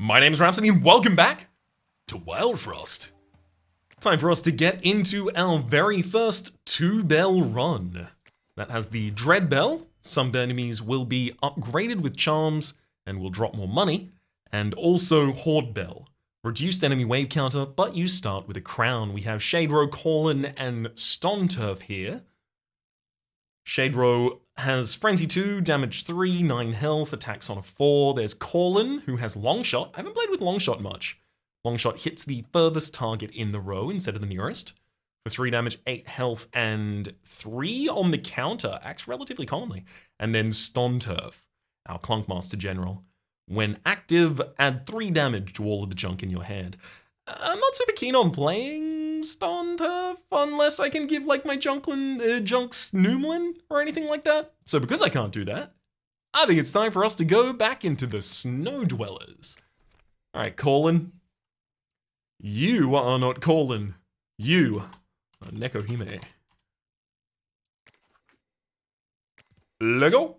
My name is Rhapsody and welcome back to Wildfrost. Time for us to get into our very first 2-bell run. That has the Dread Bell. Some enemies will be upgraded with charms and will drop more money. And also Horde Bell. Reduced enemy wave counter, but you start with a crown. We have Shadero, Corlin, and Stonturf here. Shadero has Frenzy 2, damage 3, 9 health, attacks on a 4. There's Corlin, who has Longshot. I haven't played with Longshot much. Longshot hits the furthest target in the row instead of the nearest. For 3 damage, 8 health, and 3 on the counter. Acts relatively commonly. And then Stonturf, our Clunkmaster General. When active, add 3 damage to all of the junk in your hand. I'm not super keen on playing Stonturf unless I can give like my Junks Noomlin or anything like that. So because I can't do that, I think it's time for us to go back into the Snow Dwellers. Alright, Corlin. You are not Corlin. You are Nekohime. Lego.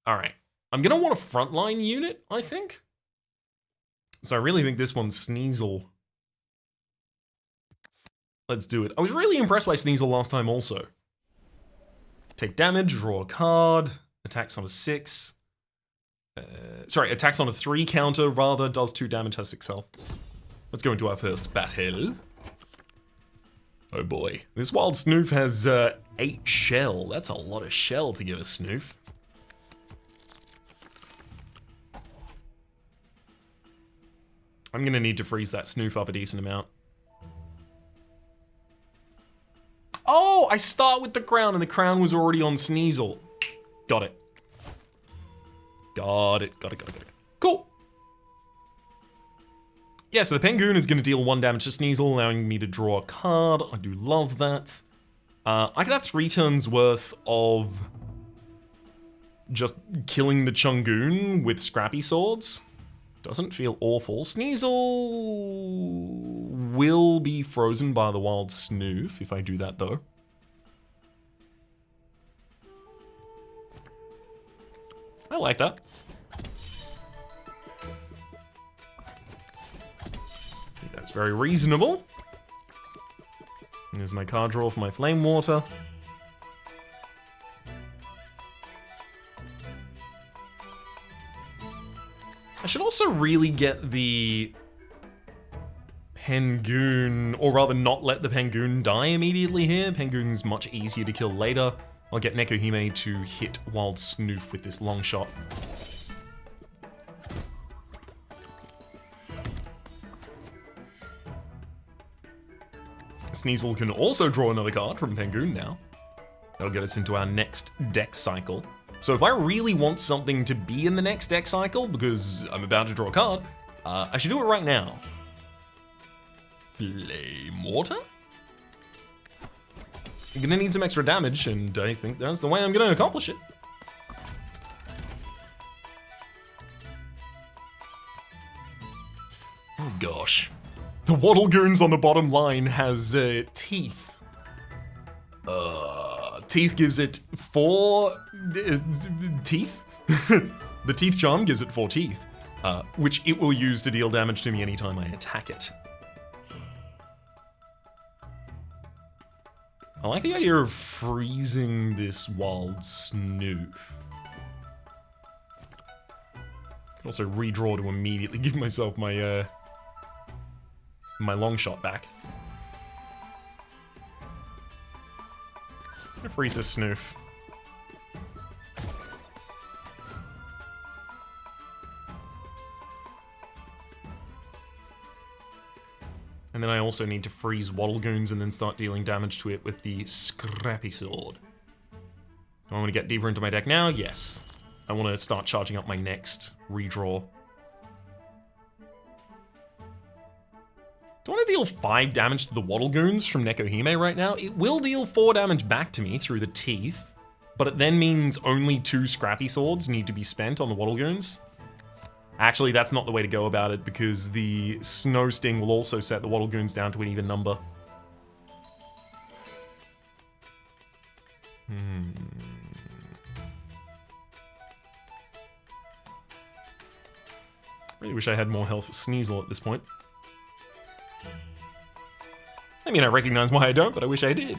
Alright. I'm gonna want a frontline unit, I think. So I really think this one's Sneasel. Let's do it. I was really impressed by Sneasel last time also. Take damage, draw a card, attacks on a 6. Attacks on a 3 counter, rather, does 2 damage, has 6 health. Let's go into our first battle. Oh boy. This wild Snoof has 8 shell. That's a lot of shell to give a Snoof. I'm gonna need to freeze that Snoof up a decent amount. Oh, I start with the crown and the crown was already on Sneasel. Got it. Got it. Cool. Yeah, so the Pengoon is gonna deal 1 damage to Sneasel, allowing me to draw a card. I do love that. I could have 3 turns worth of just killing the Chungoon with scrappy swords. Doesn't feel awful. Sneasel will be frozen by the wild Snoof if I do that though. I like that. I think that's very reasonable. Here's my card draw for my Flame Water. I should also really get the Pengoon, or rather not let the Pengoon die immediately here. Pengoon's much easier to kill later. I'll get Nekohime to hit Wild Snoof with this long shot. Sneasel can also draw another card from Pengoon now. That'll get us into our next deck cycle. So if I really want something to be in the next deck cycle, because I'm about to draw a card, I should do it right now. Flame Water? I'm gonna need some extra damage, and I think that's the way I'm gonna accomplish it. Oh gosh. The Waddlegoons on the bottom line has teeth. Teeth gives it 4 teeth. The teeth charm gives it 4 teeth, which it will use to deal damage to me anytime I attack it. I like the idea of freezing this wild Snoof. I can also redraw to immediately give myself my my long shot back. I'm gonna freeze this Snoof. And then I also need to freeze Waddlegoons and then start dealing damage to it with the Scrappy Sword. Do I want to get deeper into my deck now? Yes. I want to start charging up my next redraw. Do I want to deal 5 damage to the Waddlegoons from Nekohime right now? It will deal 4 damage back to me through the teeth, but it then means only 2 Scrappy Swords need to be spent on the Waddlegoons. Actually, that's not the way to go about it, because the Snow Sting will also set the Waddlegoons down to an even number. Really wish I had more health for Sneasel at this point. I mean, I recognize why I don't, but I wish I did.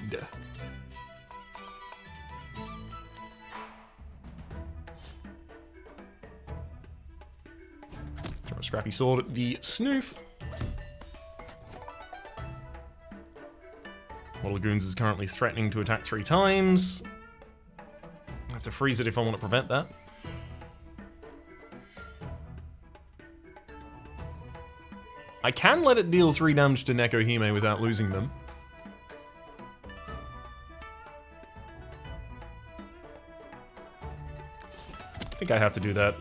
Throw a scrappy sword at the Snoof. Waddle Goons is currently threatening to attack 3 times. I have to freeze it if I want to prevent that. I can let it deal 3 damage to Nekohime without losing them. I think I have to do that.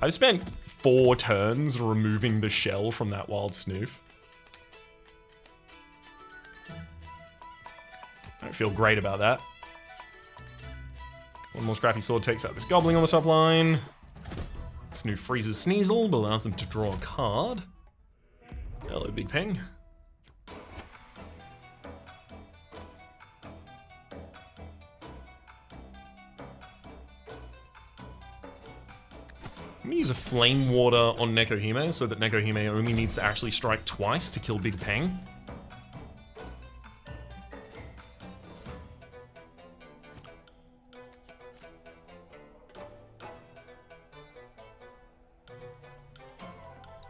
I've spent 4 turns removing the shell from that wild Snoof. I don't feel great about that. One more scrappy sword takes out this goblin on the top line. Snoof freezes Sneasel, but allows them to draw a card. Hello, Big Peng. I'm gonna use a Flame Water on Nekohime so that Nekohime only needs to actually strike twice to kill Big Peng.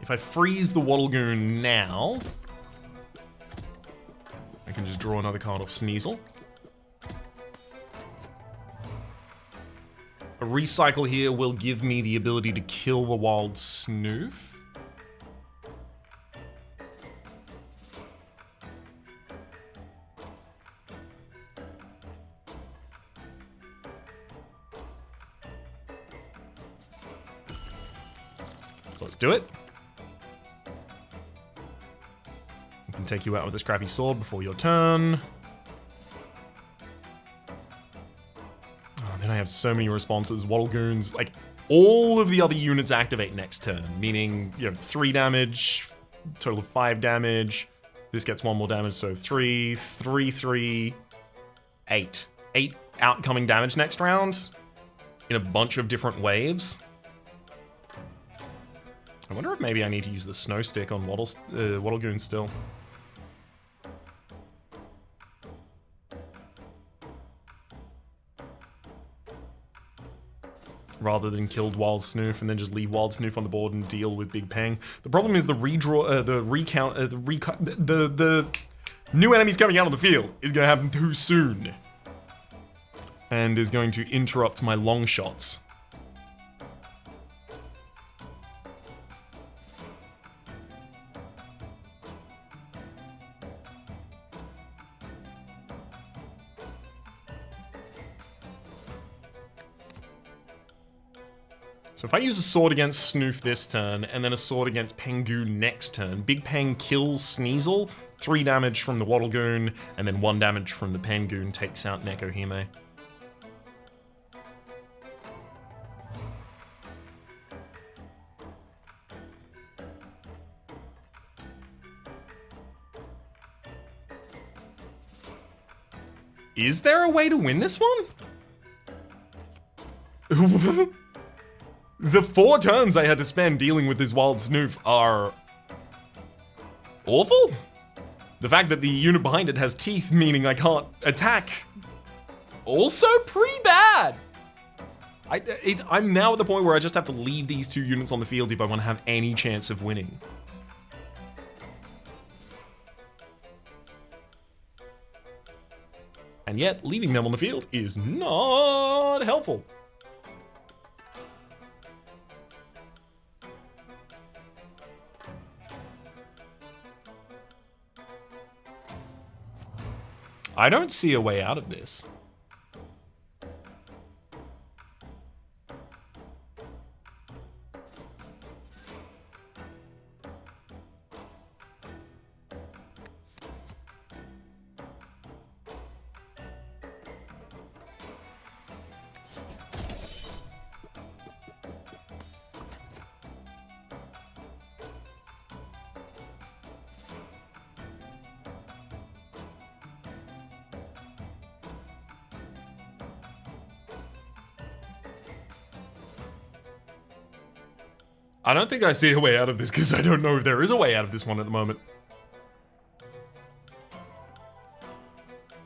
If I freeze the Waddle Goon now, I can just draw another card off Sneasel. A recycle here will give me the ability to kill the wild Snoof. So let's do it. I can take you out with a scrappy sword before your turn. Then I have so many responses. Waddle Goons, like, all of the other units activate next turn, meaning, you know, 3 damage, total of 5 damage. This gets 1 more damage, so 3, 3, 3, 8. 8 outcoming damage next round in a bunch of different waves. I wonder if maybe I need to use the Snow Stick on Waddle Goons still. Rather than killed Wild Snoof and then just leave Wild Snoof on the board and deal with Big Peng. The problem is the redraw, the new enemies coming out on the field is going to happen too soon. And is going to interrupt my long shots. So if I use a sword against Snoof this turn, and then a sword against Pengu next turn, Big Peng kills Sneasel, 3 damage from the Waddle Goon, and then 1 damage from the Pengu takes out Nekohime. Is there a way to win this one? The 4 turns I had to spend dealing with this wild Snoof are awful. The fact that the unit behind it has teeth, meaning I can't attack, also pretty bad. I'm now at the point where I just have to leave these 2 units on the field if I want to have any chance of winning. And yet, leaving them on the field is not helpful. I don't see a way out of this. I don't think I see a way out of this because I don't know if there is a way out of this one at the moment.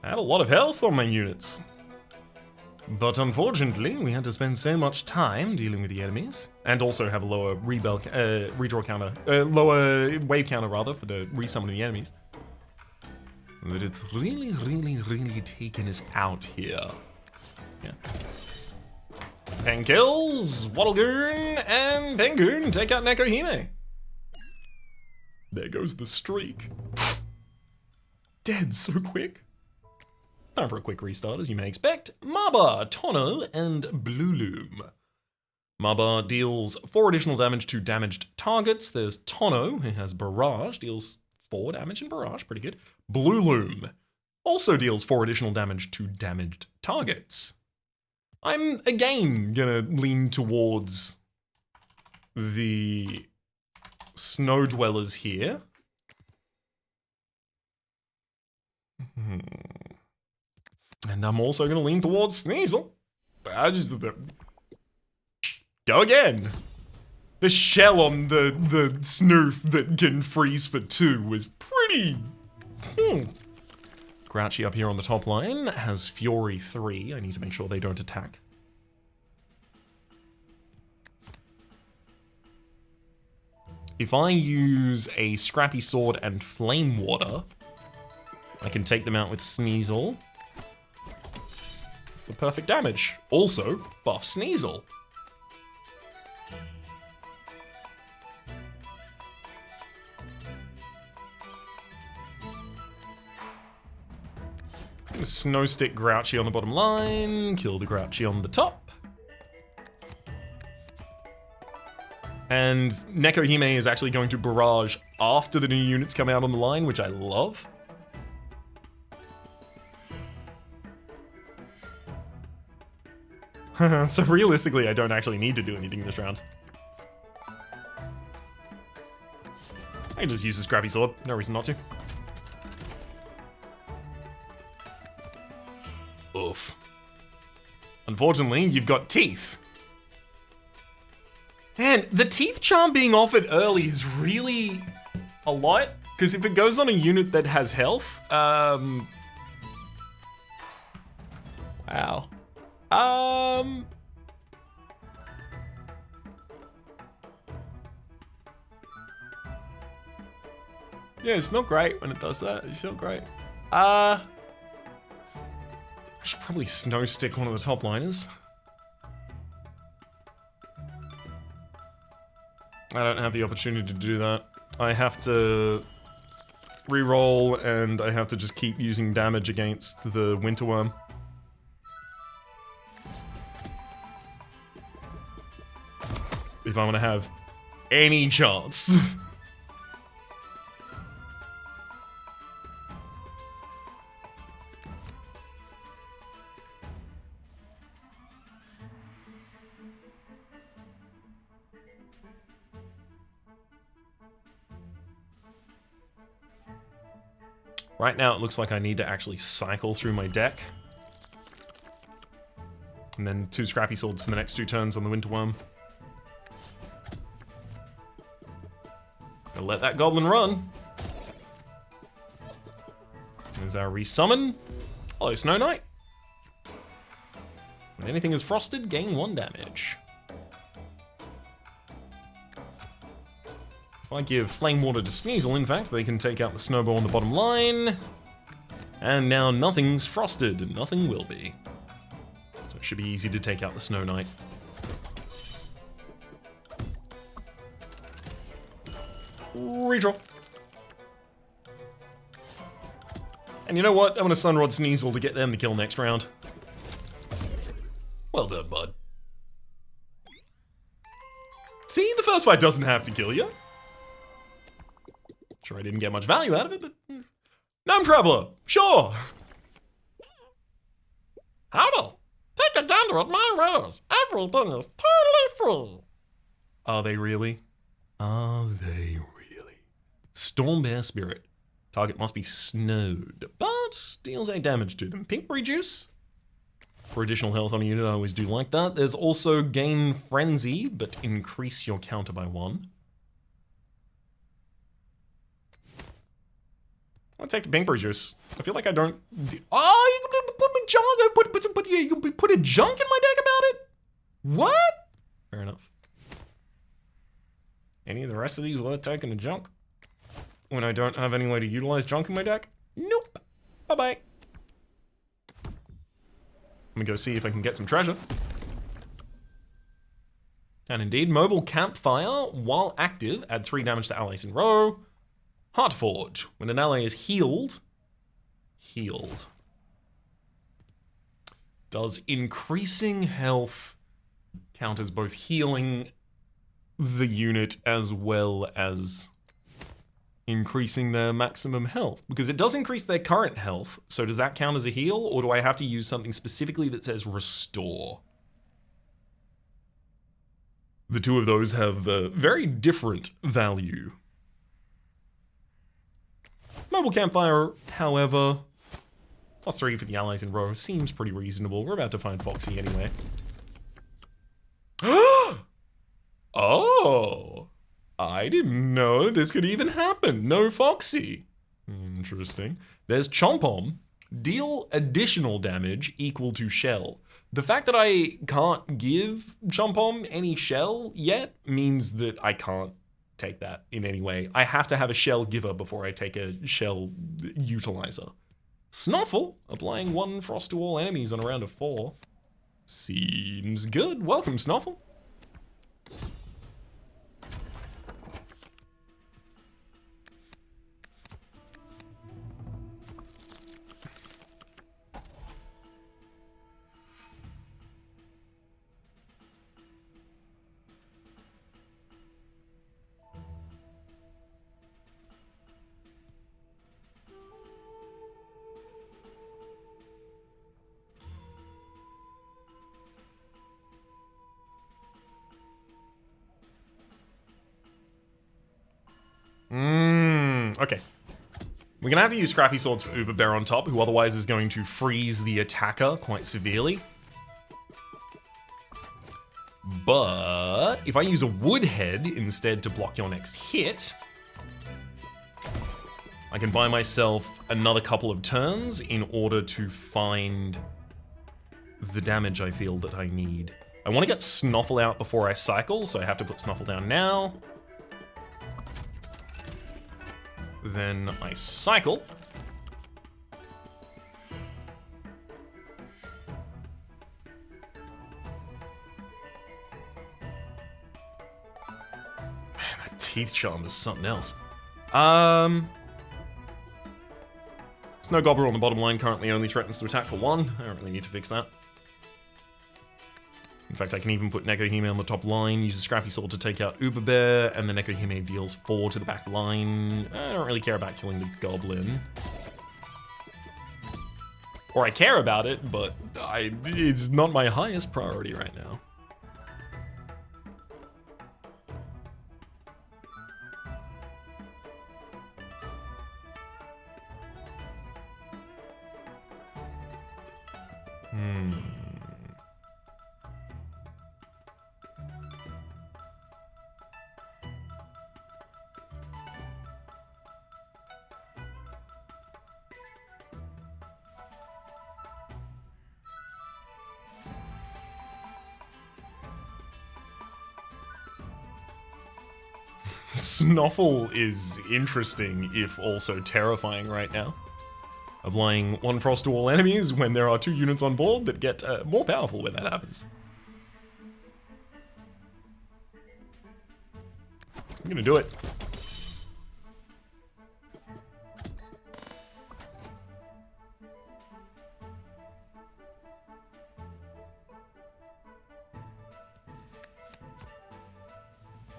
I had a lot of health on my units. But unfortunately, we had to spend so much time dealing with the enemies, and also have a lower redraw counter, lower wave counter rather, for the resummon of the enemies, that it's really taken us out here. Yeah. 10 kills, Wattlegoon and Pengoon take out Nekohime. There goes the streak. Dead so quick. Time for a quick restart, as you may expect. Maba, Tono, and Blulume. Maba deals 4 additional damage to damaged targets. There's Tono, who has Barrage, deals 4 damage in Barrage, pretty good. Blulume also deals 4 additional damage to damaged targets. I'm, again, gonna lean towards the Snow Dwellers here. And I'm also going to lean towards Sneasel. Go again. The shell on the Snoof that can freeze for 2 was pretty... Grouchy up here on the top line has Fury 3. I need to make sure they don't attack. If I use a Scrappy Sword and Flame Water, I can take them out with Sneasel. For perfect damage. Also, buff Sneasel. Snow Stick Grouchy on the bottom line, kill the Grouchy on the top. And Nekohime is actually going to barrage after the new units come out on the line, which I love. So realistically, I don't actually need to do anything this round. I can just use the Scrappy Sword, no reason not to. Oof. Unfortunately, you've got Teeth. Man, the Teeth charm being offered early is really a lot, because if it goes on a unit that has health, wow. Yeah, it's not great when it does that. It's not great. I should probably Snow Stick one of the top liners. I don't have the opportunity to do that. I have to re-roll, and I have to just keep using damage against the Winterworm. If I want to have any chance. Right now, it looks like I need to actually cycle through my deck. And then 2 Scrappy Swords for the next 2 turns on the Winterworm. Gonna let that Goblin run. There's our resummon. Hello, Snow Knight. When anything is frosted, gain 1 damage. If I give Flame Water to Sneasel, in fact, they can take out the Snowball on the bottom line. And now nothing's frosted, and nothing will be. So it should be easy to take out the Snow Knight. Redraw. And you know what? I'm gonna Sunrod Sneasel to get them the kill next round. Well done, bud. See, the first fight doesn't have to kill you. Sure, I didn't get much value out of it, but... Gnome Traveler! Sure! Howdy! Take a gander at my wares. Everything is totally free. Are they really? Are they really? Stormbear Spirit. Target must be snowed, but deals 8 damage to them. Pinkberry Juice? For additional health on a unit, I always do like that. There's also Gain Frenzy, but increase your counter by 1. I'll take the pink juice. I feel like I don't... Oh, you can put my junk... You put a junk in my deck about it? What? Fair enough. Any of the rest of these worth taking a junk? When I don't have any way to utilize junk in my deck? Nope. Bye-bye. I'm gonna go see if I can get some treasure. And indeed, Mobile Campfire, while active, add 3 damage to allies in row. Heartforge, when an ally is healed, does increasing health count as both healing the unit as well as increasing their maximum health? Because it does increase their current health, so does that count as a heal, or do I have to use something specifically that says restore? The two of those have very different value. Mobile Campfire, however, +3 for the allies in row seems pretty reasonable. We're about to find Foxy anyway. Oh, I didn't know this could even happen. No Foxy. Interesting. There's Chompom. Deal additional damage equal to shell. The fact that I can't give Chompom any shell yet means that I can't take that in any way. I have to have a shell giver before I take a shell utilizer. Snuffle, applying 1 frost to all enemies on a round of 4. Seems good. Welcome, Snuffle. Okay. We're gonna have to use Scrappy Swords for Uber Bear on top, who otherwise is going to freeze the attacker quite severely. But if I use a Woodhead instead to block your next hit, I can buy myself another couple of turns in order to find the damage I feel that I need. I want to get Snuffle out before I cycle, so I have to put Snuffle down now. Then I cycle. Man, that Teeth Charm is something else. Snow Gobbler on the bottom line currently only threatens to attack for 1. I don't really need to fix that. In fact, I can even put Nekohime on the top line, use a Scrappy Sword to take out Uber Bear, and the Nekohime deals 4 to the back line. I don't really care about killing the Goblin. Or I care about it, but it's not my highest priority right now. Snuffle is interesting, if also terrifying right now. Applying 1 frost to all enemies when there are 2 units on board that get more powerful when that happens. I'm gonna do it.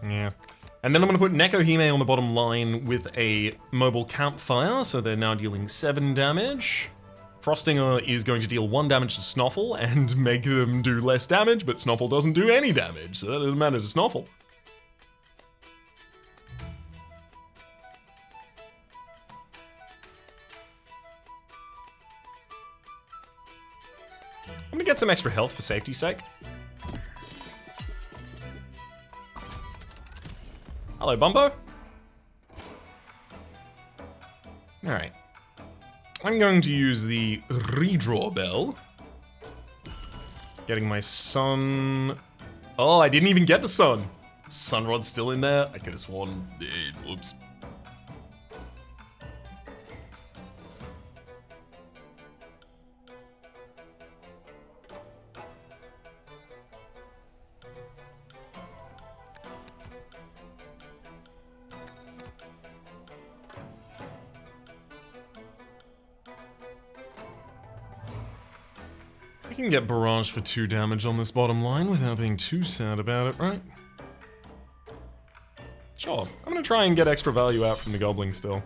Yeah. And then I'm going to put Nekohime on the bottom line with a Mobile Campfire, so they're now dealing 7 damage. Frostinger is going to deal 1 damage to Snuffle and make them do less damage, but Snuffle doesn't do any damage, so that doesn't matter to Snuffle. I'm gonna get some extra health for safety's sake. Hello, Bumbo. Alright. I'm going to use the redraw bell. Getting my sun... Oh, I didn't even get the sun. Sunrod's still in there. I could have sworn... Whoops. I can get barraged for 2 damage on this bottom line without being too sad about it, right? Sure, I'm gonna try and get extra value out from the goblin still.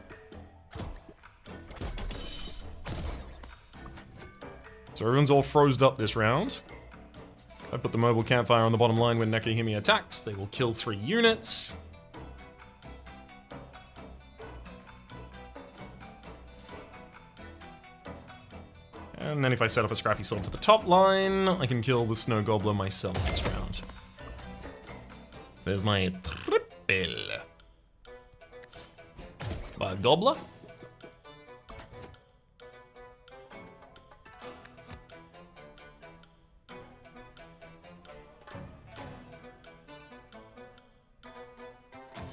So everyone's all frozen up this round. I put the mobile campfire on the bottom line when Nekohime attacks. They will kill 3 units. And then if I set up a Scrappy Sword for the top line, I can kill the Snow Gobbler myself this round. There's my triple. By Gobbler.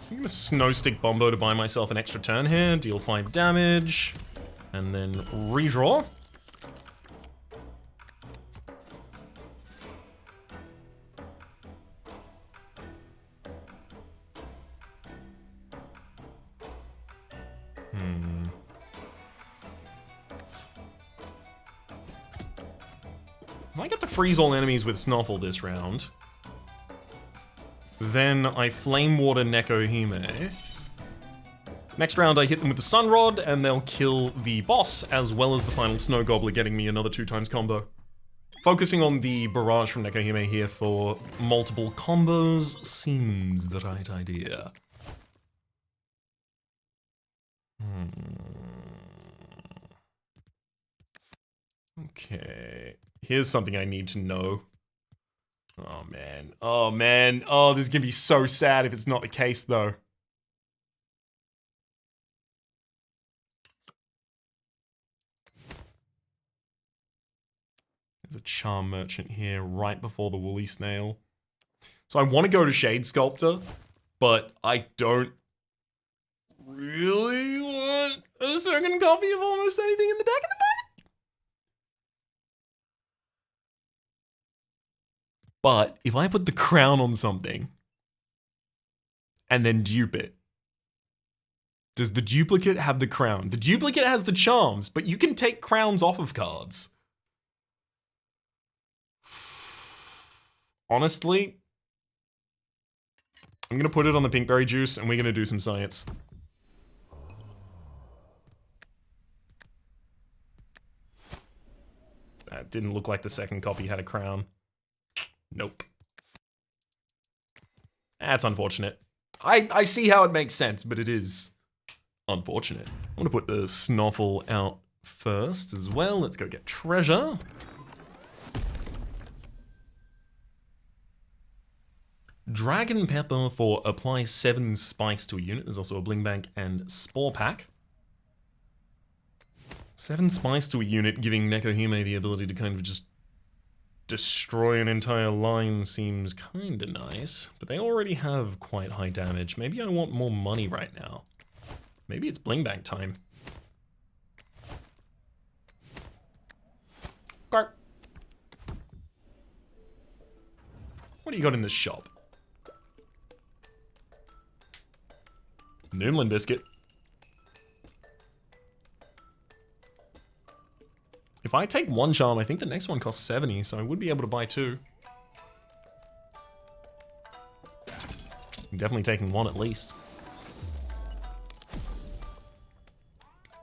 I'm gonna Snow Stick Bombo to buy myself an extra turn here, deal 5 damage, and then redraw. If I get to freeze all enemies with Snuffle this round, then I Flame Water Nekohime. Next round I hit them with the Sun Rod, and they'll kill the boss, as well as the final Snow Gobbler, getting me another 2x combo. Focusing on the barrage from Nekohime here for multiple combos seems the right idea. Okay. Here's something I need to know. Oh man. Oh man. Oh, this is gonna be so sad if it's not the case though. There's a Charm Merchant here right before the Woolly Snail. So I want to go to Shade Sculptor, but I don't really want a second copy of almost anything in the deck at the moment. But if I put the crown on something and then dupe it, does the duplicate have the crown? The duplicate has the charms, but you can take crowns off of cards. Honestly, I'm gonna put it on the Pinkberry Juice and we're gonna do some science. That didn't look like the second copy had a crown. Nope. That's unfortunate. I see how it makes sense, but it is unfortunate. I'm gonna put the Snuffle out first as well. Let's go get treasure. Dragon Pepper for apply 7 spice to a unit. There's also a Bling Bank and Spore Pack. 7 spice to a unit, giving Nekohime the ability to kind of just destroy an entire line seems kinda nice, but they already have quite high damage. Maybe I want more money right now. Maybe it's Bling Bank time. Okay. What do you got in this shop? Noonland Biscuit. If I take 1 charm, I think the next one costs 70, so I would be able to buy 2. I'm definitely taking 1 at least.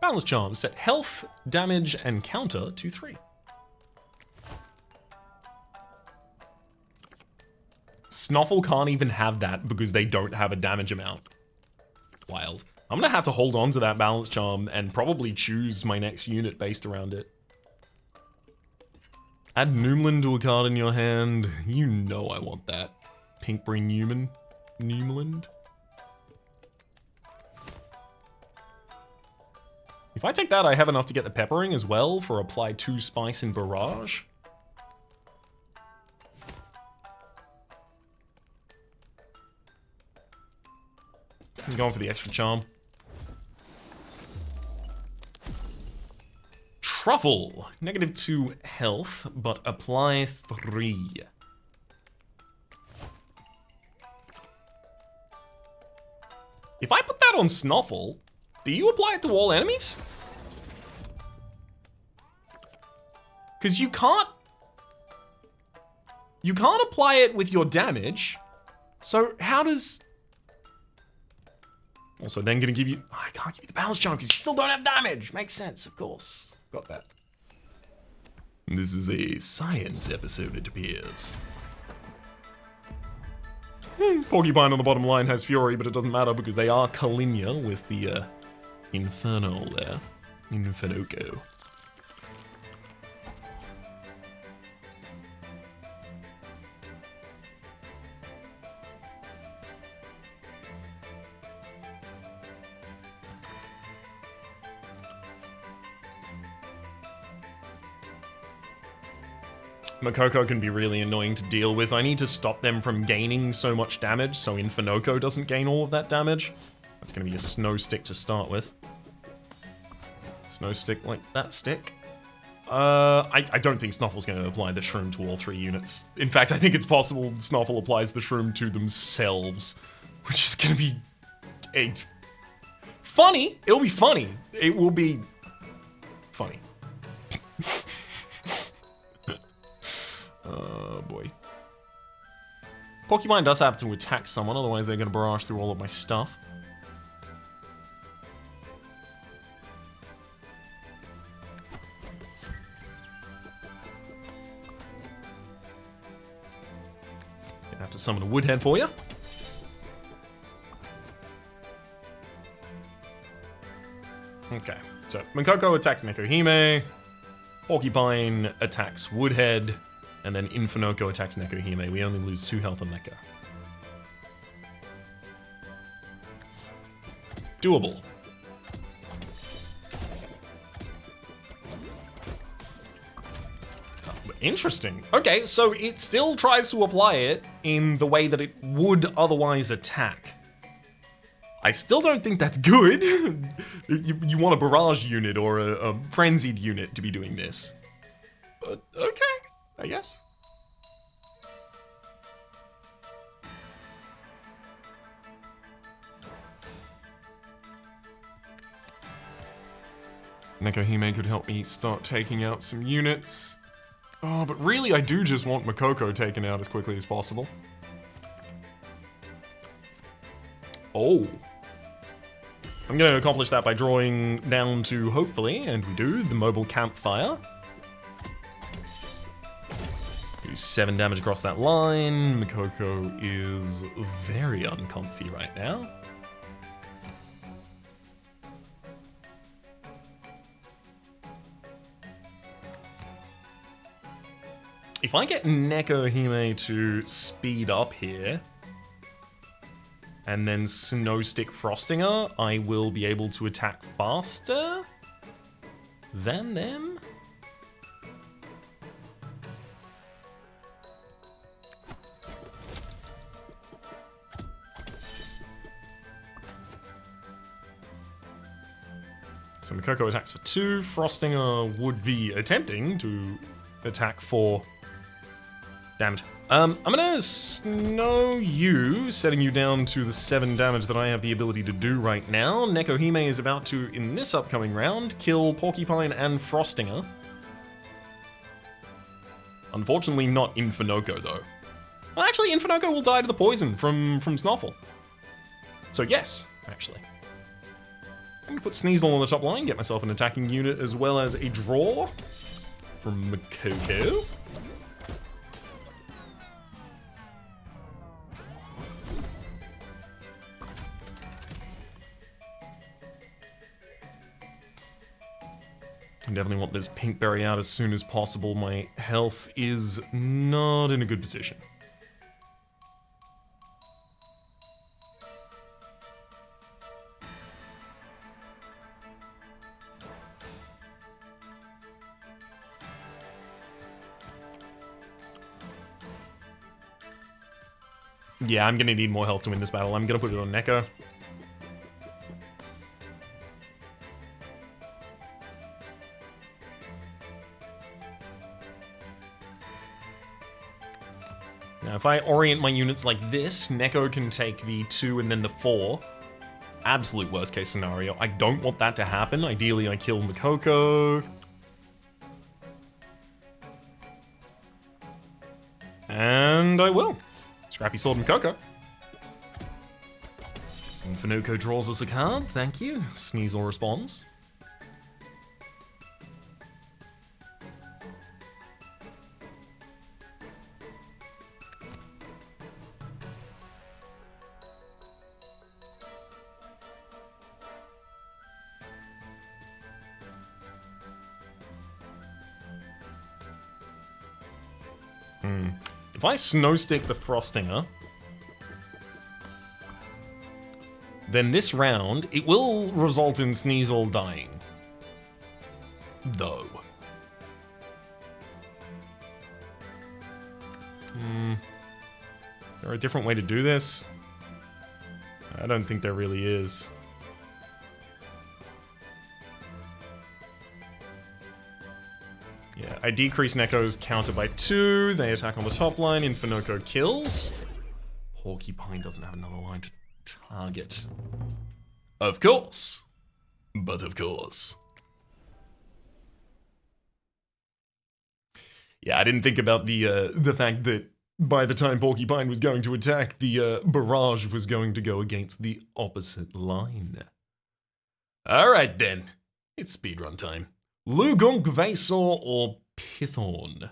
Balance charms set health, damage, and counter to 3. Snuffle can't even have that because they don't have a damage amount. Wild. I'm gonna have to hold on to that balance charm and probably choose my next unit based around it. Add Noomlin to a card in your hand. You know I want that. Pinkberry Newman. Noomland. If I take that, I have enough to get the peppering as well for apply 2 spice in barrage. I'm going for the extra charm. Truffle. -2 health, but apply 3. If I put that on Snuffle, do you apply it to all enemies? Because you can't apply it with your damage. So how does... Also then gonna give you... Oh, I can't give you the balance charm because you still don't have damage. Makes sense, of course. Got that. This is a science episode, it appears. Porcupine on the bottom line has Fury, but it doesn't matter because they are Kalinia with the Inferno there. Infernoco. Makoko can be really annoying to deal with. I need to stop them from gaining so much damage so Infernoco doesn't gain all of that damage. That's going to be a snow stick to start with. Snow stick like that stick. I don't think Snuffle's going to apply the shroom to all 3 units. In fact, I think it's possible Snuffle applies the shroom to themselves, which is going to be funny. It'll be funny. It will be funny. Oh boy. Porcupine does have to attack someone, otherwise they're going to barrage through all of my stuff. Gonna have to summon a Woodhead for you. Okay, so Makoko attacks Nekohime, Porcupine attacks Woodhead, and then Infernoco attacks Nekohime. We only lose 2 health on Neko. Doable. Interesting. Okay, so it still tries to apply it in the way that it would otherwise attack. I still don't think that's good. You want a barrage unit or a frenzied unit to be doing this. But okay. I guess. Nekohime could help me start taking out some units. Oh, but really I do just want Makoko taken out as quickly as possible. Oh. I'm going to accomplish that by drawing down to, hopefully, and we do, the mobile campfire. 7 damage across that line. Makoko is very uncomfy right now. If I get Nekohime to speed up here, and then Snow Stick Frosting her, I will be able to attack faster than them. So Makoko attacks for 2. Frostinger would be attempting to attack for damage. I'm gonna snow you, setting you down to the 7 damage that I have the ability to do right now. Nekohime is about to, in this upcoming round, kill Porcupine and Frostinger. Unfortunately, not Infernoco, though. Well, actually, Infernoco will die to the poison from Snuffle. So yes, actually. I'm going to put Sneasel on the top line, get myself an attacking unit as well as a draw from Makoko. I definitely want this pink berry out as soon as possible. My health is not in a good position. Yeah, I'm gonna need more health to win this battle. I'm gonna put it on Neko. Now, if I orient my units like this, Neko can take the 2 and then the 4. Absolute worst case scenario. I don't want that to happen. Ideally, I kill Makoko. And I will. Scrappy Sword Makoko. Infinuco draws us a card. Thank you. Sneasel responds. If I Snowstick the Frostinger, then this round, it will result in Sneasel dying. Though. Is there a different way to do this? I don't think there really is. Yeah, I decrease Neko's counter by 2. They attack on the top line. Infinuco kills. Porcupine doesn't have another line to target. Of course. But of course. Yeah, I didn't think about the fact that by the time Porcupine was going to attack, the barrage was going to go against the opposite line. Alright then. It's speedrun time. Lugunk, Vaesor, or Pythorn?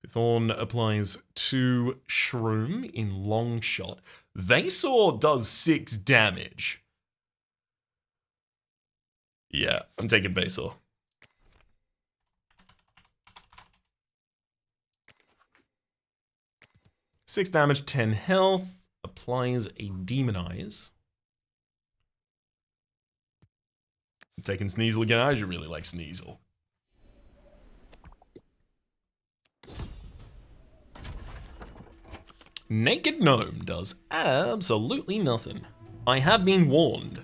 Pythorn applies 2 Shroom in long shot. Vaesor does 6 damage. Yeah, I'm taking Vaesor. Six damage, 10 health. Applies a Demonize. I'm taking Sneasel again. I should really like Sneasel. Naked Gnome does absolutely nothing. I have been warned.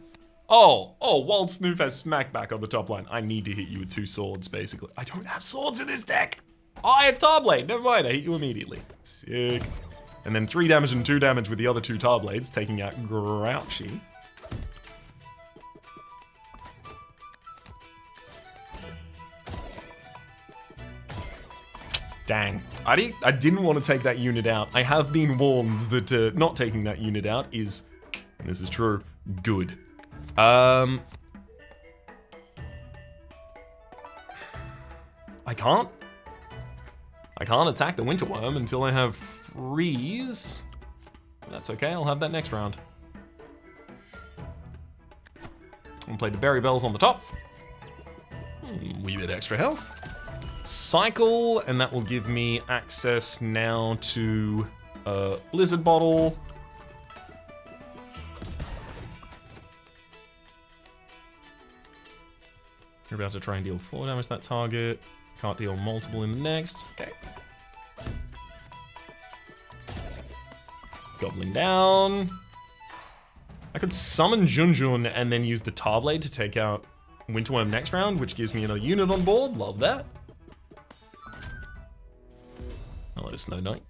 Oh, Wild Snoof has smackback on the top line. I need to hit you with 2 swords, basically. I don't have swords in this deck. Oh, I have Tarblade. Never mind, I hit you immediately. Sick. And then 3 damage and 2 damage with the other 2 Tarblades, taking out Grouchy. Dang. I didn't want to take that unit out. I have been warned that not taking that unit out is, and this is true, good. I can't attack the Winter Worm until I have Freeze. That's okay, I'll have that next round. I'll play the Berry Bells on the top. Wee bit extra health. Cycle, and that will give me access now to Blizzard Bottle. You're about to try and deal 4 damage to that target. Can't deal multiple in the next. Okay. Goblin down. I could summon Junjun and then use the Tarblade to take out Winterworm next round, which gives me another unit on board. Love that. Hello, Snow Knight.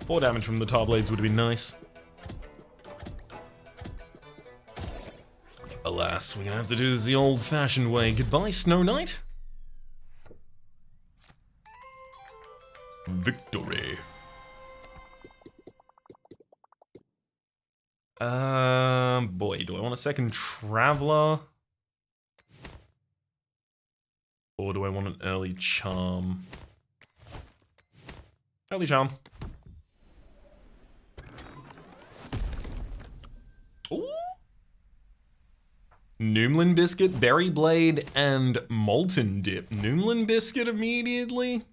Four damage from the Tarblades would have been nice. Alas, we're gonna have to do this the old-fashioned way. Goodbye, Snow Knight. Victory. Boy, do I want a second Traveler? Or do I want an early Charm? Early Charm. Ooh. Noomlin Biscuit, Berry Blade, and Molten Dip. Noomlin Biscuit immediately.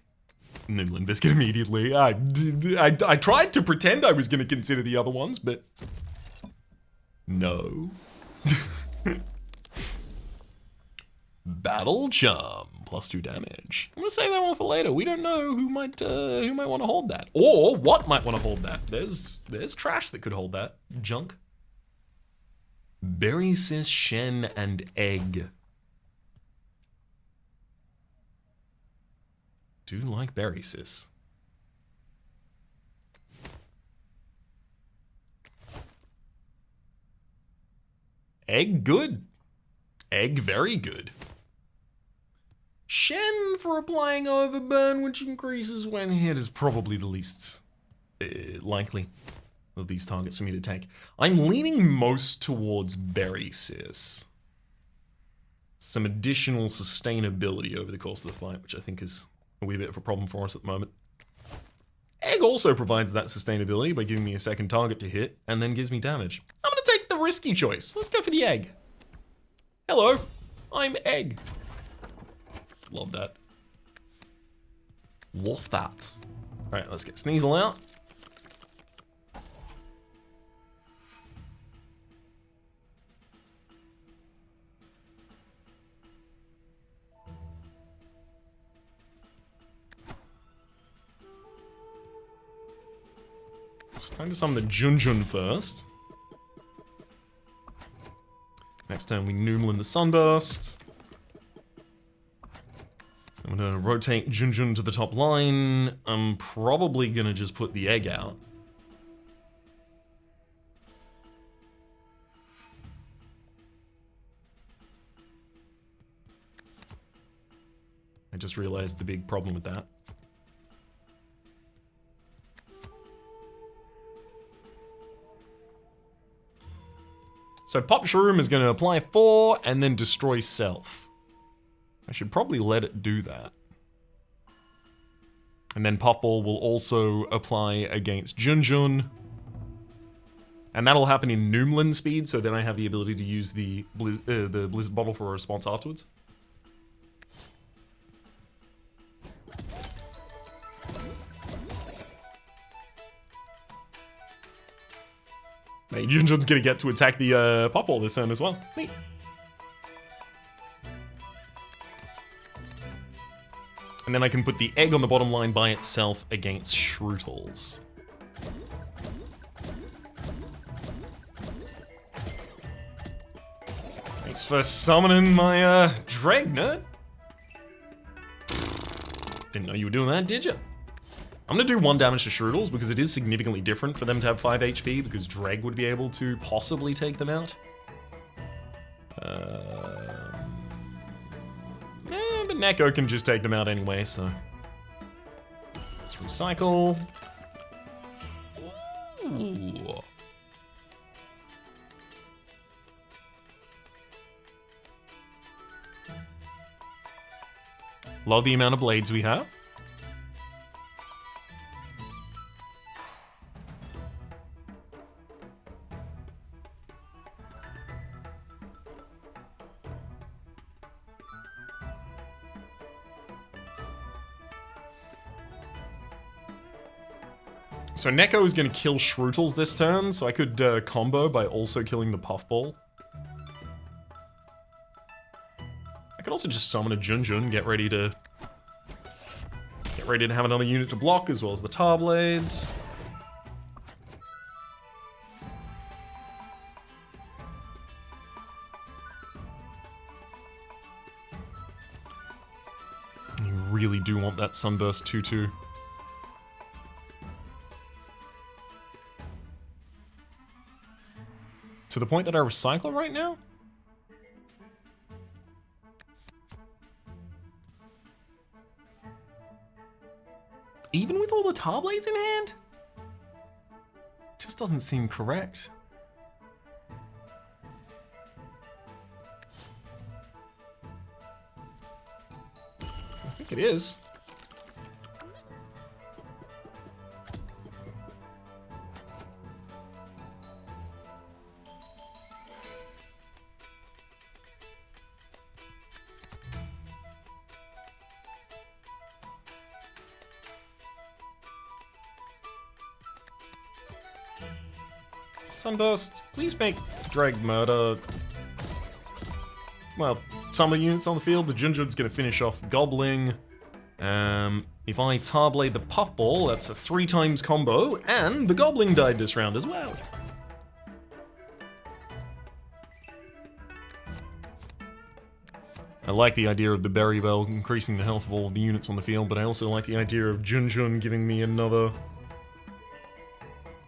Noomlin Biscuit immediately. I tried to pretend I was going to consider the other ones, but no. Battle Charm, +2 damage. I'm gonna save that one for later. We don't know who might want to hold that, or what might want to hold that. There's trash that could hold that. Junk. Berry Sis, Shen, and Egg. Do like Berry Sis. Egg good. Egg very good. Shen for applying Overburn, which increases when hit, is probably the least likely of these targets for me to take. I'm leaning most towards Berry Sis. Some additional sustainability over the course of the fight, which I think is a wee bit of a problem for us at the moment. Egg also provides that sustainability by giving me a second target to hit, and then gives me damage. I'm gonna take the risky choice. Let's go for the Egg. Hello, I'm Egg. Love that. Love that. Alright, let's get Sneasel out. It's time to summon the Junjun first. Next turn we Noomlin the Sunburst. I'm gonna rotate Junjun to the top line. I'm probably gonna just put the Egg out. I just realized the big problem with that. So Pop Shroom is gonna apply 4 and then destroy self. I should probably let it do that. And then Puffball will also apply against Junjun. And that'll happen in Noomlin speed, so then I have the ability to use the Blizzard Bottle for a response afterwards. Hey, Junjun's gonna get to attack the Puffball this turn as well. Neat. And then I can put the Egg on the bottom line by itself against Shrootles. Thanks for summoning my Dregnut. Didn't know you were doing that, did you? I'm gonna do 1 damage to Shrootles because it is significantly different for them to have 5 HP because Dreg would be able to possibly take them out. But Neko can just take them out anyway, so. Let's recycle. Ooh. Love the amount of blades we have. So Neko is going to kill Shrootles this turn, so I could combo by also killing the Puffball. I could also just summon a Junjun, get ready to have another unit to block, as well as the Tar Blades. You really do want that Sunburst 2/2. To the point that I recycle right now? Even with all the Tar Blades in hand? Just doesn't seem correct. It is. Sunburst, please make Dreg murder. Well, some of the units on the field. The Junjun's gonna finish off Gobbling. If I Tarblade the Puffball, that's a 3 times combo, and the Gobbling died this round as well. I like the idea of the Berry Bell increasing the health of all of the units on the field, but I also like the idea of Junjun giving me another...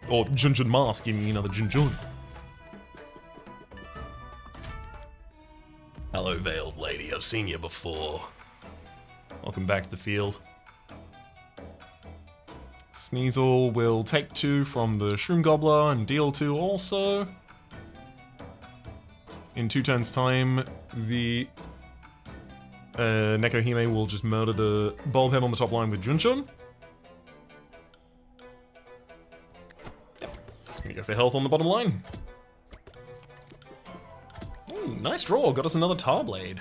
Or Junjun Mask giving me another Junjun. Hello, Veiled Lady. I've seen you before. Welcome back to the field. Sneasel will take 2 from the Shroom Gobbler and deal 2 also. In 2 turns' time, the Nekohime will just murder the Bulbhead on the top line with Junjun. Gonna go for health on the bottom line. Ooh, nice draw, got us another Tarblade.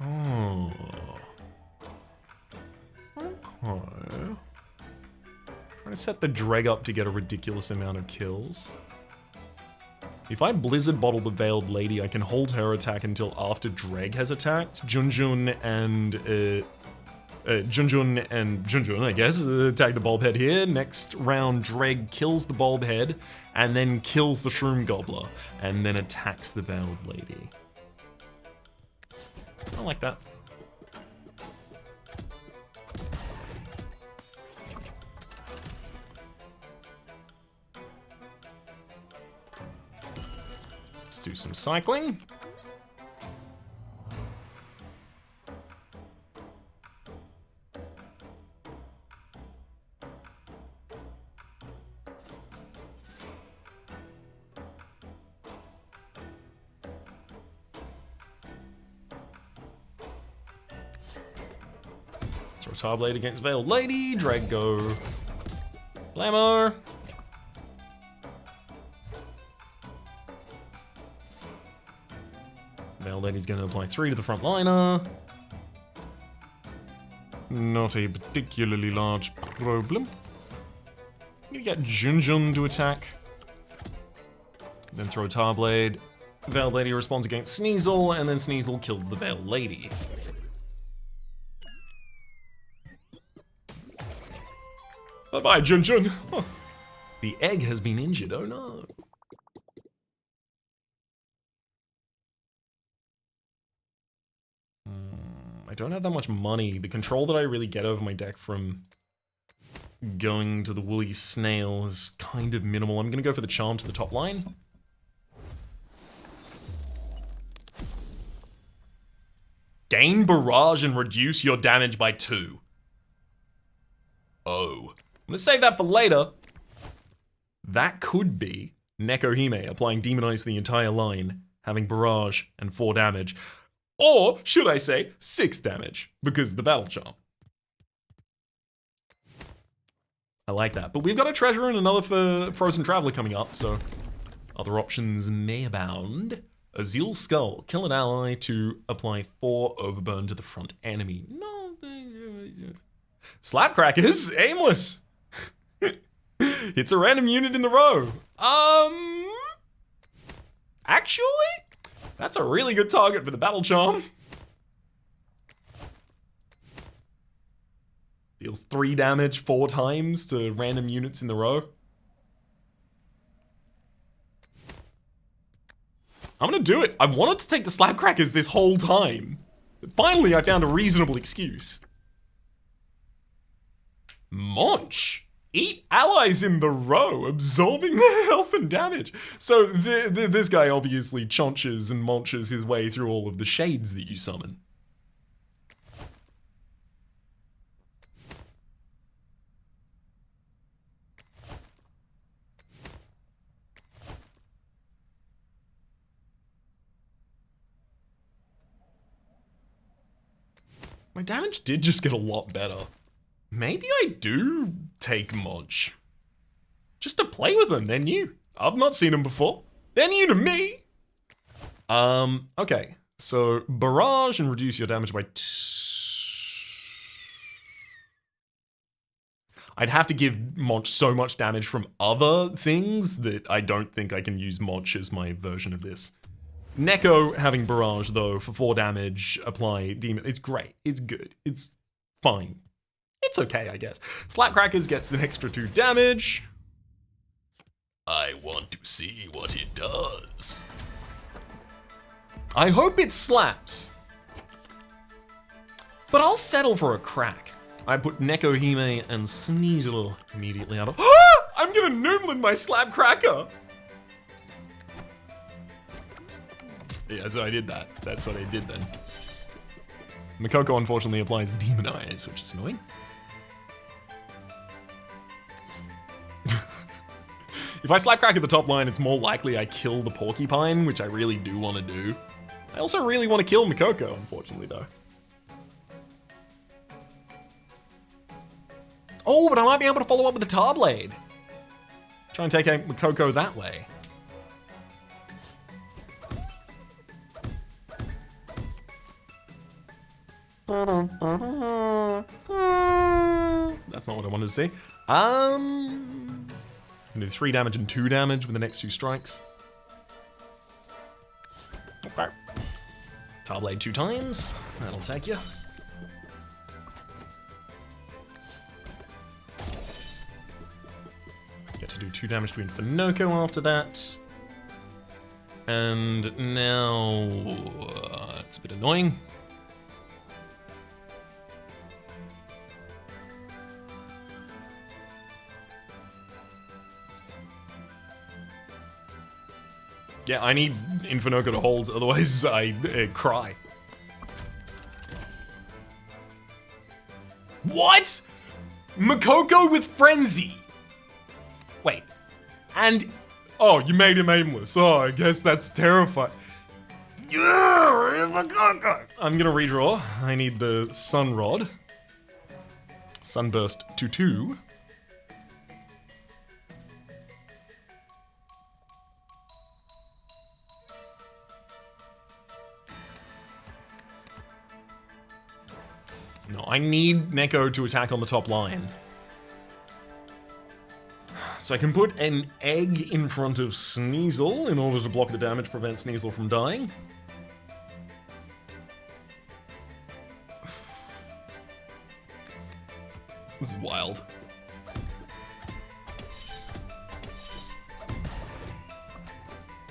Oh. Okay. Trying to set the Dreg up to get a ridiculous amount of kills. If I Blizzard Bottle the Veiled Lady, I can hold her attack until after Dreg has attacked. Junjun and Junjun, I guess, attack the Bulbhead here. Next round, Dreg kills the Bulbhead, and then kills the Shroom Gobbler, and then attacks the Veiled Lady. I like that. Let's do some cycling. Throw Tarblade against Veiled Lady, Drag go. Blammo. Veiled Lady's gonna apply 3 to the front liner. Not a particularly large problem. I'm gonna get Junjun to attack. Then throw Tarblade. Veiled Lady responds against Sneasel, and then Sneasel kills the Veiled Lady. Bye-bye, Junjun. Huh. The egg has been injured, oh no. I don't have that much money. The control that I really get over my deck from going to the Woolly Snail is kind of minimal. I'm gonna go for the Charm to the top line. Gain Barrage and reduce your damage by 2. Oh. I'm gonna save that for later. That could be Nekohime applying Demonize to the entire line, having Barrage and 4 damage. Or, should I say, 6 damage, because of the Battle Charm. I like that. But we've got a treasure and another for Frozen Traveler coming up, so other options may abound. Azul Skull, kill an ally to apply 4 Overburn to the front enemy. No. Slapcrackers, aimless. It's a random unit in the row. Actually, that's a really good target for the Battle Charm. Deals 3 damage 4 times to random units in the row. I'm gonna do it. I wanted to take the Slapcrackers this whole time. Finally, I found a reasonable excuse. Munch. Eat allies in the row, absorbing their health and damage. So this guy obviously chonches and munches his way through all of the shades that you summon. My damage did just get a lot better. Maybe I do take Munch. Just to play with them, they're new. I've not seen them before. They're new to me. Okay. So, barrage and reduce your damage by I'd have to give Munch so much damage from other things that I don't think I can use Munch as my version of this. Neko having barrage though for 4 damage, apply demon. It's great. It's good. It's fine. It's okay, I guess. Slapcrackers gets an extra 2 damage. I want to see what it does. I hope it slaps. But I'll settle for a crack. I put Neko Hime and Sneasel immediately out of. I'm gonna Noomlin my Slapcracker! Yeah, so I did that. That's what I did then. Makoko unfortunately applies Demon Eyes, which is annoying. If I Slapcrack at the top line, it's more likely I kill the Porcupine, which I really do want to do. I also really want to kill Makoko, unfortunately, though. Oh, but I might be able to follow up with the Tarblade. Try and take out Makoko that way. That's not what I wanted to see. I'm gonna do 3 damage and 2 damage with the next 2 strikes. Okay. Tarblade 2 times. That'll take you. Get to do 2 damage to Infinoko after that. And now it's a bit annoying. Yeah, I need Infinoko to hold, otherwise I cry. What? Makoko with Frenzy! Wait. And... Oh, you made him aimless. Oh, I guess that's terrifying. Yeah, Makoko! I'm gonna redraw. I need the Sun Rod. Sunburst 2/2. No, I need Neko to attack on the top line. So I can put an egg in front of Sneasel in order to block the damage, prevent Sneasel from dying. This is wild.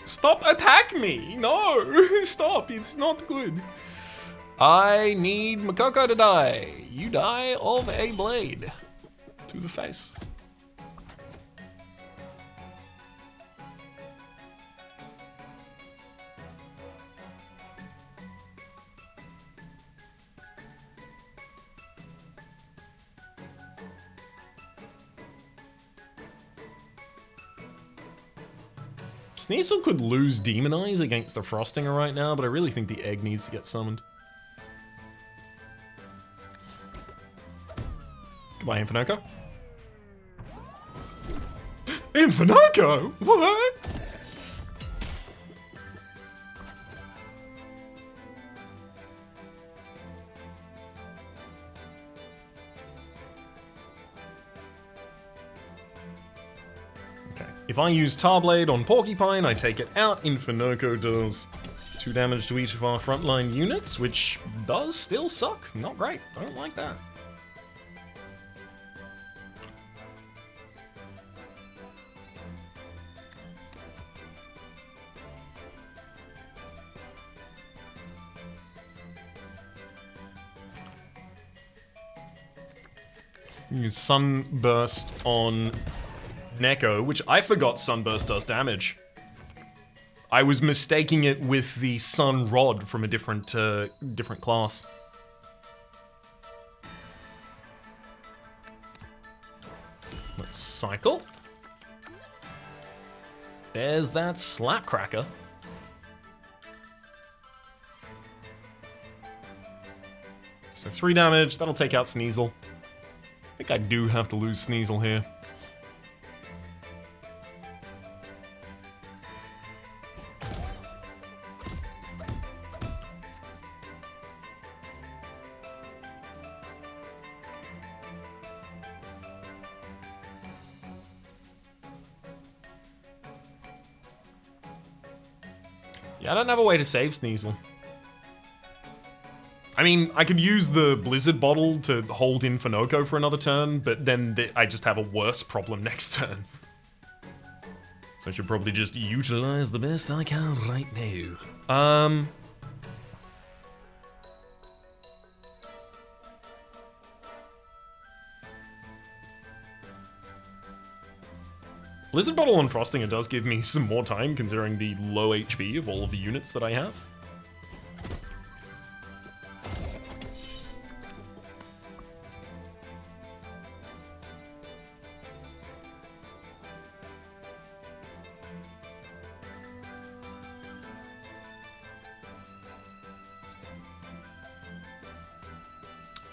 Stop attack me! No! Stop, it's not good. I need Makoko to die. You die of a blade. To the face. Sneasel could lose Demon Eyes against the Frostinger right now, but I really think the egg needs to get summoned. Goodbye, Infinoko. Infinoko? What? Okay. If I use Tarblade on Porcupine, I take it out. Infinoko does 2 damage to each of our frontline units, which does still suck. Not great. I don't like that. Use Sunburst on Neko, which I forgot Sunburst does damage. I was mistaking it with the Sun Rod from a different class. Let's cycle. There's that Slapcracker. So 3 damage, that'll take out Sneasel. I think I do have to lose Sneasel here. Yeah, I don't have a way to save Sneasel. I mean, I could use the Blizzard bottle to hold in Finoko for another turn, but then I just have a worse problem next turn. So I should probably just utilize the best I can right now. Blizzard Bottle on Frosting, it does give me some more time, considering the low HP of all of the units that I have.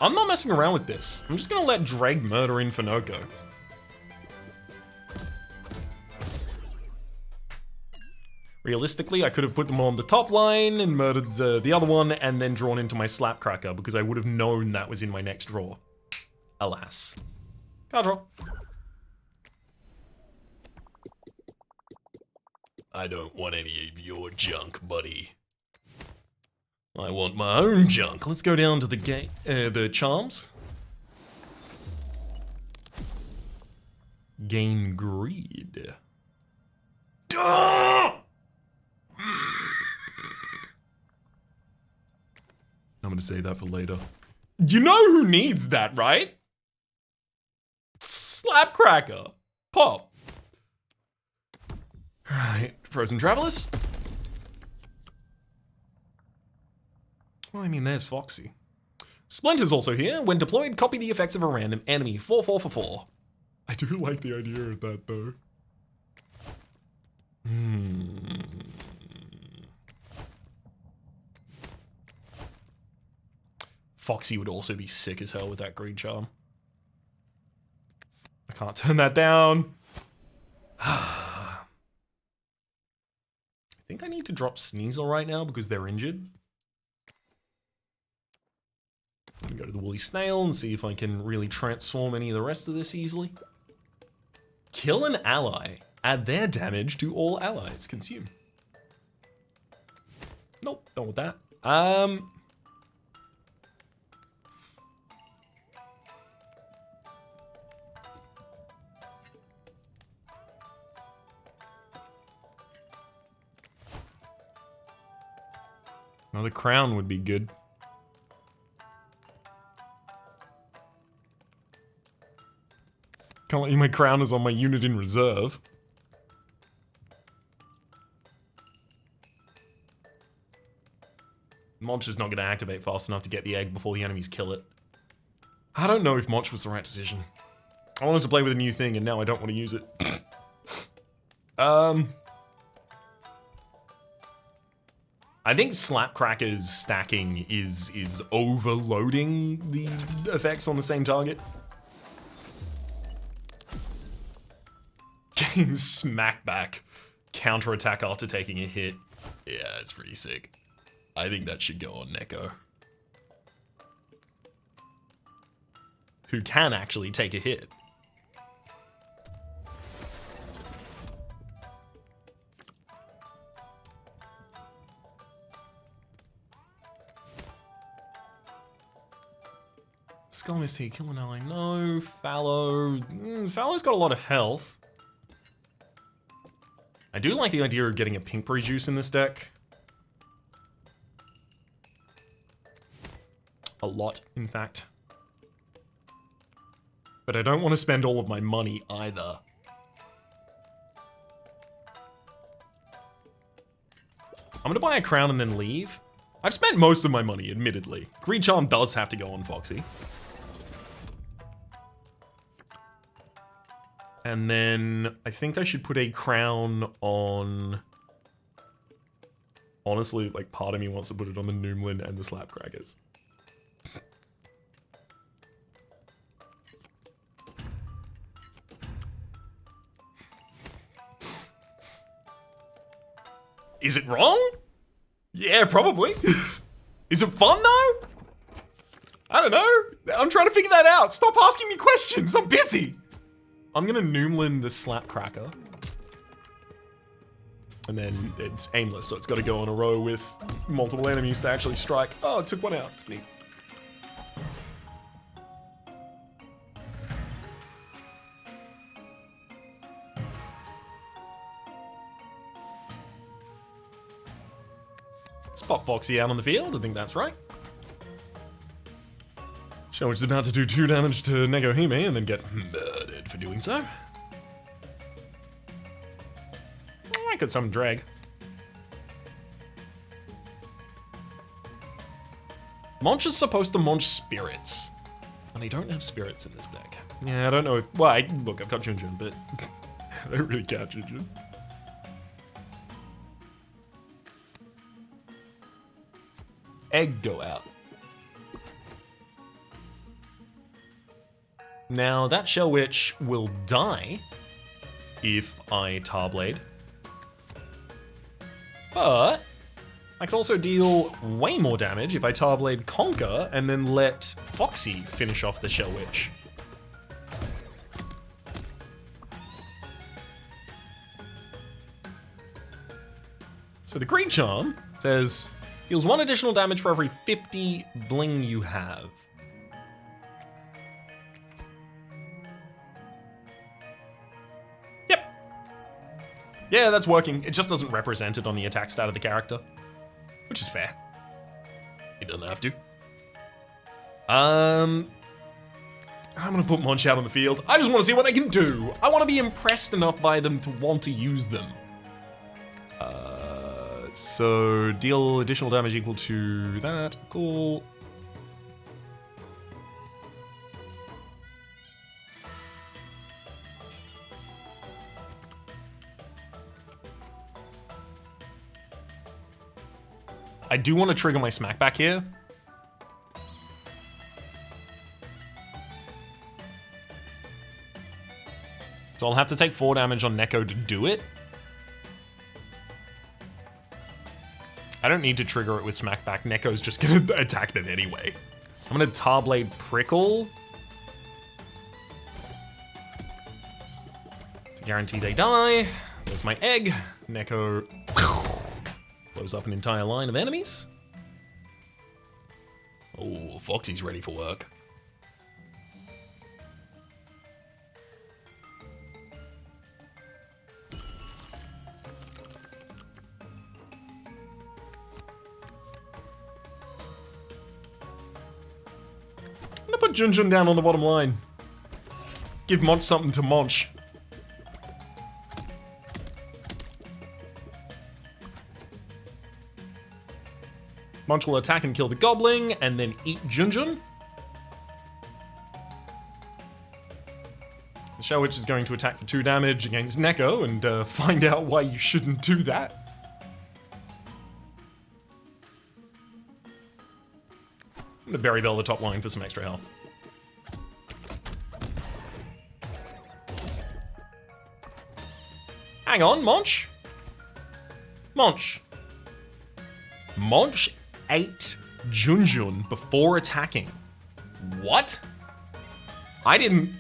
I'm not messing around with this. I'm just gonna let Dreg murder in Finoko. Realistically, I could have put them on the top line and murdered the other one and then drawn into my Slapcracker because I would have known that was in my next draw. Alas. Card draw. I don't want any of your junk, buddy. I want my own junk. Let's go down to the charms. Gain greed. Duh! I'm gonna save that for later. You know who needs that, right? Slapcracker. Pop. Alright, Frozen Travelers. Well, I mean, there's Foxy. Splinter's also here. When deployed, copy the effects of a random enemy. 4/4 for 4. I do like the idea of that, though. Foxy would also be sick as hell with that greed charm. I can't turn that down. I think I need to drop Sneasel right now because they're injured. I'm gonna go to the Woolly Snail and see if I can really transform any of the rest of this easily. Kill an ally. Add their damage to all allies. Consume. Nope, don't want that. Another crown would be good. Can't let you, my crown is on my unit in reserve. Monch is not going to activate fast enough to get the egg before the enemies kill it. I don't know if Monch was the right decision. I wanted to play with a new thing and now I don't want to use it. I think Slapcracker's stacking is overloading the effects on the same target. Getting smacked back. Counterattack after taking a hit. Yeah, it's pretty sick. I think that should go on Neko. Who can actually take a hit. Skull Mist here, kill an ally. No, Fallow. Fallow's got a lot of health. I do like the idea of getting a pink juice in this deck. A lot, in fact. But I don't want to spend all of my money either. I'm gonna buy a crown and then leave. I've spent most of my money, admittedly. Greed Charm does have to go on Foxy. And then I think I should put a crown on... Honestly, like, part of me wants to put it on the Noomlin and the Slapcrackers. Is it wrong? Yeah, probably. Is it fun though? I don't know. I'm trying to figure that out. Stop asking me questions. I'm busy. I'm gonna Noomlin the Slapcracker. And then it's aimless, so it's got to go on a row with multiple enemies to actually strike. Oh, it took one out. Neat. Spot Foxy out on the field. I think that's right. Shellwitch is about to do 2 damage to Negohime and then get murdered for doing so. I could summon Drag. Monch is supposed to munch spirits. And I don't have spirits in this deck. Yeah, I don't know if... Well, look, I've got Junjun, but I don't really count Junjun. Egg go out. Now, that Shell Witch will die if I Tarblade. But I could also deal way more damage if I Tarblade Conquer and then let Foxy finish off the Shell Witch. So the Greed Charm says, deals 1 additional damage for every 50 bling you have. Yep. Yeah, that's working. It just doesn't represent it on the attack stat of the character, which is fair. It doesn't have to. I'm gonna put Monch out on the field. I just want to see what they can do. I want to be impressed enough by them to want to use them. So deal additional damage equal to that. Cool. I do want to trigger my smackback here. So I'll have to take 4 damage on Neko to do it. I don't need to trigger it with smackback. Neko's just gonna attack them anyway. I'm gonna Tarblade Prickle to guarantee they die. There's my egg. Neko blows up an entire line of enemies. Oh, Foxy's ready for work. I'm gonna put Junjun down on the bottom line. Give Monch something to Monch. Monch will attack and kill the Goblin, and then eat Junjun. The Shell Witch is going to attack for 2 damage against Neko, and find out why you shouldn't do that. I'm gonna Berry Bell the top line for some extra health. Hang on, Monch. Monch. Monch ate Junjun before attacking. What? I'm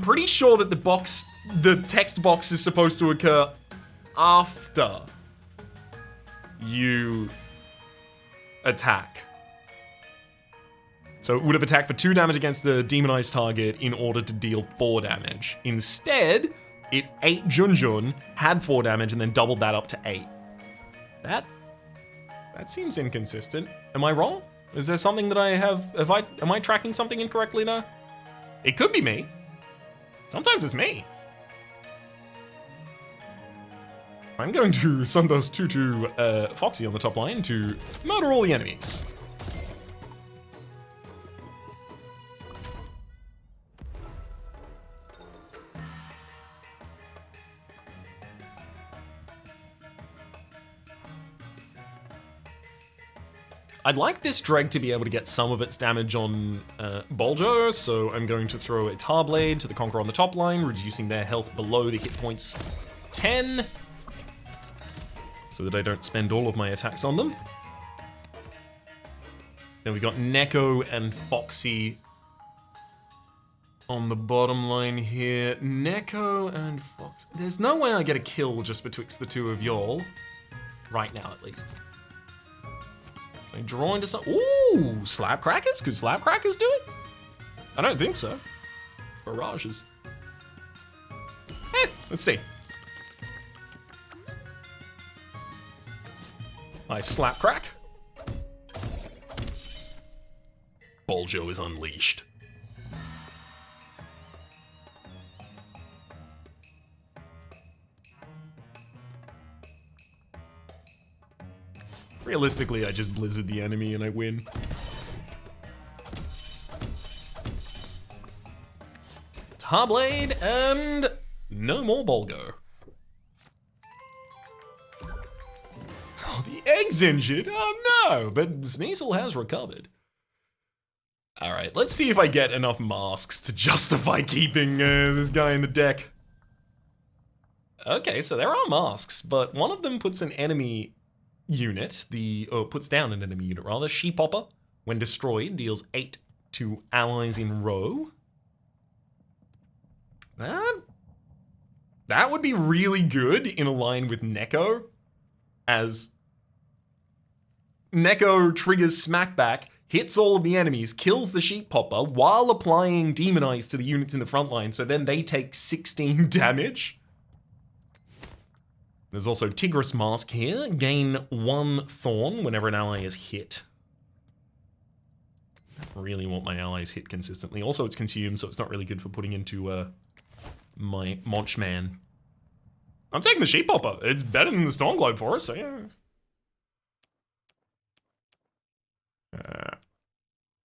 pretty sure that the text box is supposed to occur after you attack. So it would have attacked for 2 damage against the demonized target in order to deal 4 damage. Instead, it ate Junjun, had 4 damage, and then doubled that up to 8. That seems inconsistent. Am I wrong? Is there something that I have, am I tracking something incorrectly now? It could be me. Sometimes it's me. I'm going to Sunburst 2 Foxy on the top line to murder all the enemies. I'd like this Dreg to be able to get some of its damage on Bolger, so I'm going to throw a Tarblade to the Conqueror on the top line, reducing their health below the hit points 10. so that I don't spend all of my attacks on them. Then we got Neko and Foxy on the bottom line here. Neko and Foxy. There's no way I get a kill just betwixt the two of y'all. Right now, at least. Can I draw into some? Ooh, Slap Crackers? Could Slap Crackers do it? I don't think so. Barrages. Let's see. Nice Slap Crack. Boljo is unleashed. Realistically, I just blizzard the enemy and I win. Tarblade and no more Bolgo. Oh, the egg's injured. Oh no, but Sneasel has recovered. All right, let's see if I get enough masks to justify keeping this guy in the deck. Okay, so there are masks, but one of them puts an enemy unit, puts down an enemy unit rather. Sheep Hopper, when destroyed, deals 8 to allies in row. That would be really good in a line with Neko, as Neko triggers Smackback, hits all of the enemies, kills the Sheep Hopper while applying Demonize to the units in the front line, so then they take 16 damage. There's also Tigress Mask here. Gain 1 Thorn whenever an ally is hit. I really want my allies hit consistently. Also, it's consumed, so it's not really good for putting into my Monchman. I'm taking the Sheep Hopper. It's better than the Storm Globe for us, so yeah.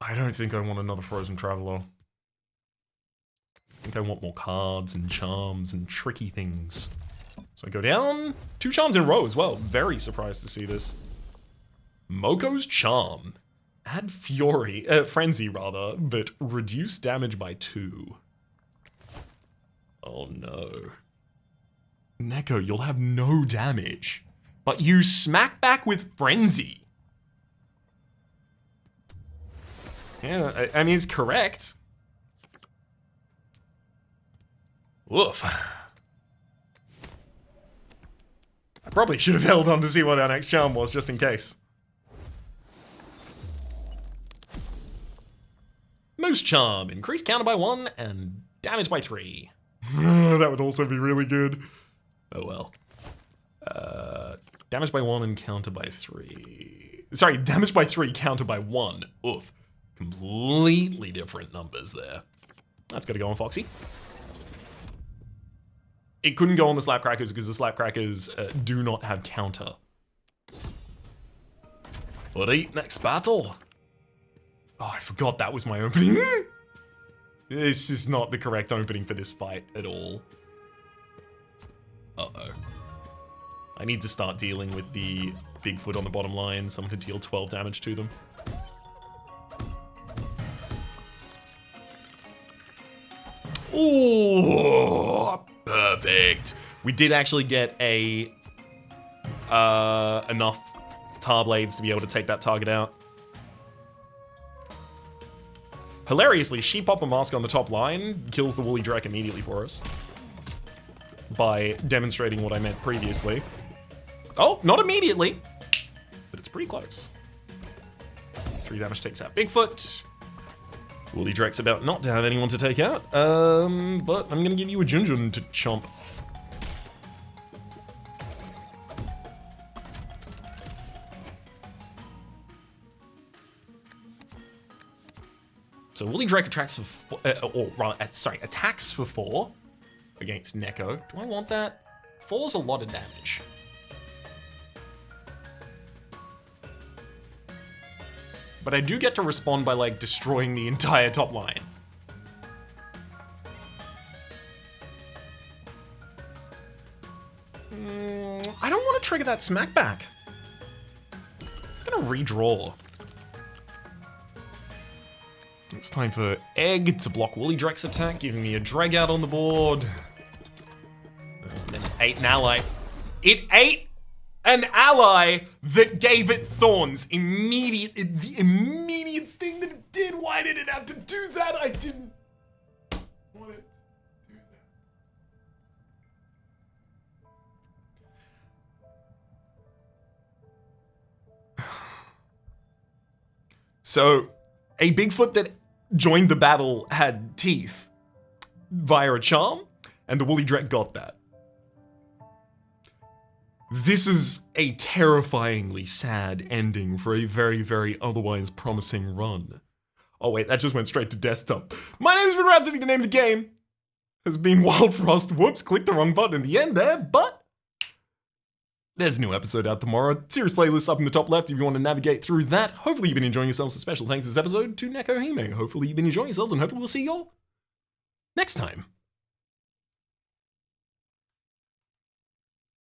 I don't think I want another Frozen Traveler. I think I want more cards and charms and tricky things. So I go down, 2 charms in a row as well. Very surprised to see this. Moko's Charm. Add Frenzy rather, but reduce damage by 2. Oh no. Neko, you'll have no damage, but you smack back with Frenzy. Yeah, I mean, it's correct. Woof. I probably should have held on to see what our next charm was, just in case. Moose Charm. Increase counter by 1 and damage by 3. That would also be really good. Oh well. Damage by 1 and counter by 3. Sorry, damage by 3, counter by 1. Oof. Completely different numbers there. That's gotta go on Foxy. It couldn't go on the Slapcrackers because the Slapcrackers do not have counter. Buddy, next battle. Oh, I forgot that was my opening. This is not the correct opening for this fight at all. Uh-oh. I need to start dealing with the Bigfoot on the bottom line. Someone could deal 12 damage to them. Ooh, perfect. We did actually get a enough Tar Blades to be able to take that target out. Hilariously, Sheep Hopper Mask on the top line kills the Woolly Drek immediately for us by demonstrating what I meant previously. Oh, not immediately, but it's pretty close. 3 damage takes out Bigfoot. Woolly Drek's about not to have anyone to take out, but I'm gonna give you a Junjun to chomp. So Woolly Drake attacks for 4 against Neko. Do I want that? 4's a lot of damage. But I do get to respond by, like, destroying the entire top line. I don't want to trigger that smackback. I'm gonna redraw. It's time for Egg to block Woolly Drek's attack, giving me a drag out on the board. And then it ate an ally. It ate an ally that gave it thorns. The immediate thing that it did. Why did it have to do that? I didn't want it to do that. So, a Bigfoot that joined the battle had teeth via a charm, and the Woolly Drek got that. This is a terrifyingly sad ending for a very, very otherwise promising run. Oh wait, that just went straight to desktop. My name has been Rhapsody, the name of the game has been Wildfrost. Whoops, clicked the wrong button in the end there, but there's a new episode out tomorrow. Series playlist up in the top left if you want to navigate through that. Hopefully you've been enjoying yourselves. A special thanks this episode to Nekohime. Hopefully you've been enjoying yourselves, and hopefully we'll see y'all next time.